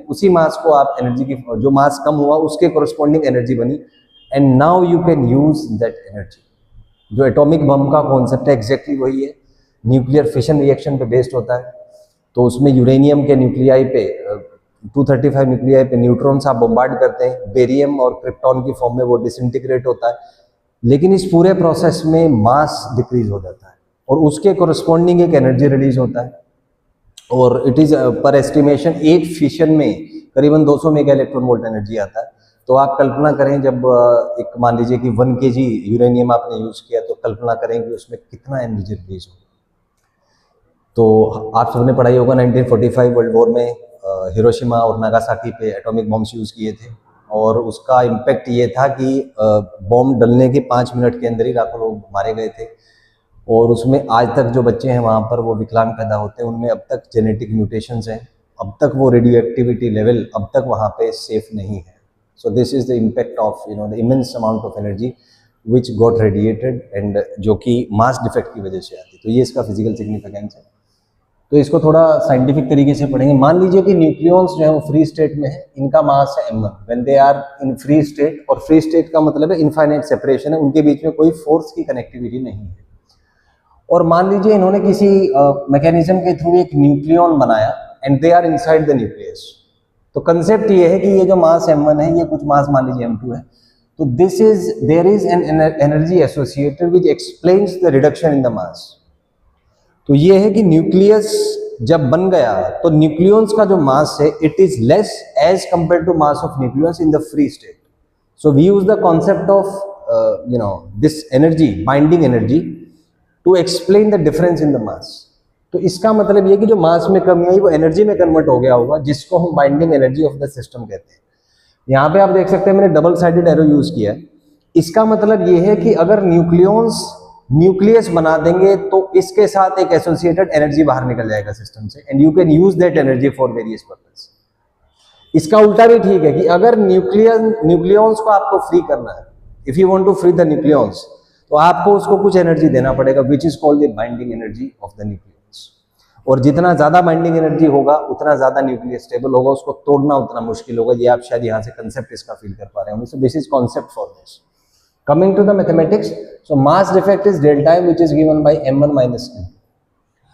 उसी मास को आप एनर्जी की, जो मास कम हुआ उसके कोरस्पॉन्डिंग एनर्जी बनी, and now you can use that energy. जो एटॉमिक बम का कॉन्सेप्ट है एग्जैक्टली वही है, न्यूक्लियर फिशन रिएक्शन पे बेस्ड होता है। तो उसमें यूरेनियम के न्यूक्लियाई पे 235 न्यूक्लियाई पे न्यूट्रॉन्स आप बम्बार्ड करते हैं, बेरियम और क्रिप्टॉन की फॉर्म में वो डिसइंटीग्रेट होता है, लेकिन इस पूरे प्रोसेस में मास डिक्रीज हो जाता है और उसके कोरस्पॉन्डिंग एक एनर्जी रिलीज होता है। और इट इज पर एस्टिमेशन एक फिशन में करीबन 200 मेगा इलेक्ट्रॉन वोल्ट एनर्जी आता है। तो आप कल्पना करें, जब एक मान लीजिए कि 1 kg यूरेनियम आपने यूज किया, तो कल्पना करें कि उसमें कितना एनर्जी रिलीज होगा। तो आप सबने पढ़ाई होगा 1945 वर्ल्ड वॉर में हिरोशिमा और नागासाकी पे एटॉमिक बॉम्ब्स यूज किए थे, और उसका इम्पैक्ट ये था कि बॉम्ब डलने के 5 मिनट के अंदर ही लाखों लोग मारे गए थे। और उसमें आज तक जो बच्चे हैं वहाँ पर वो विकलांग पैदा होते हैं, उनमें अब तक जेनेटिक म्यूटेशंस हैं, अब तक वो रेडियो एक्टिविटी लेवल अब तक वहाँ पे सेफ नहीं है। So this is the impact of the immense amount of energy which got radiated, and जो कि मास डिफेक्ट की वजह से आती। तो ये इसका फिजिकल सिग्निफिकेंस है। तो इसको थोड़ा साइंटिफिक तरीके से पढ़ेंगे। मान लीजिए कि न्यूक्लियॉन्स जो है वो फ्री स्टेट में है, इनका मास है m1 when they are in free state, और फ्री स्टेट का मतलब है इनफाइनाइट सेपरेशन है, उनके बीच में कोई फोर्स की कनेक्टिविटी नहीं है। और मान लीजिए इन्होंने किसी मैकेनिज्म के थ्रू एक न्यूक्लियॉन बनाया and they are inside the nucleus. तो कंसेप्ट ये है कि ये जो मास m1 है, ये कुछ मास मान लीजिए m2 है, तो this is there is an energy associated which explains the reduction in the mass. तो ये है कि न्यूक्लियस जब बन गया तो न्यूक्लियॉन्स का जो मास है it is less as compare to mass of nucleus in the free state. So we use the concept of this energy, binding energy, to explain the difference in the mass. तो इसका मतलब ये कि जो मास में कमी आई वो एनर्जी में कन्वर्ट हो गया होगा, जिसको हम binding energy of the system कहते हैं। यहाँ पे आप देख सकते हैं मैंने डबल साइडेड एरो यूज किया है। इसका मतलब ये है कि अगर न्यूक्लियॉन्स न्यूक्लियस बना देंगे तो इसके साथ एक एसोसिएटेड एनर्जी बाहर निकल जाएगा सिस्टम से, and you can use that energy for various purpose. इसका उल्टा भी ठीक है कि अगर न्यूक्लियॉन्स को आपको फ्री करना है, if you want to free the nucleons, तो आपको उसको कुछ एनर्जी देना पड़ेगा which is called the binding energy of the nucleus. और जितना ज्यादा बाइंडिंग एनर्जी होगा उतना ज्यादा न्यूक्लियस स्टेबल होगा, उसको तोड़ना उतना मुश्किल होगा। ये आप शायद यहाँ से कंसेप्ट इसका फील कर पा रहे होंगे। So this is concept for this. Coming to the mathematics, so mass defect is delta m which is given by m1 minus m।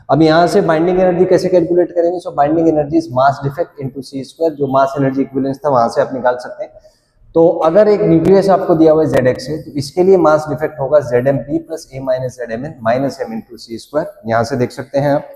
अब यहाँ से बाइंडिंग एनर्जी कैसे कैलकुलेट करेंगे? So binding energy is mass defect into c square, जो mass energy equivalence था वहां से आप निकाल सकते हैं। तो अगर एक न्यूक्लियस आपको दिया हुआ है zx है, तो इसके लिए मास डिफेक्ट होगा zmp plus a minus zmn minus m into c square. यहाँ से देख सकते हैं आप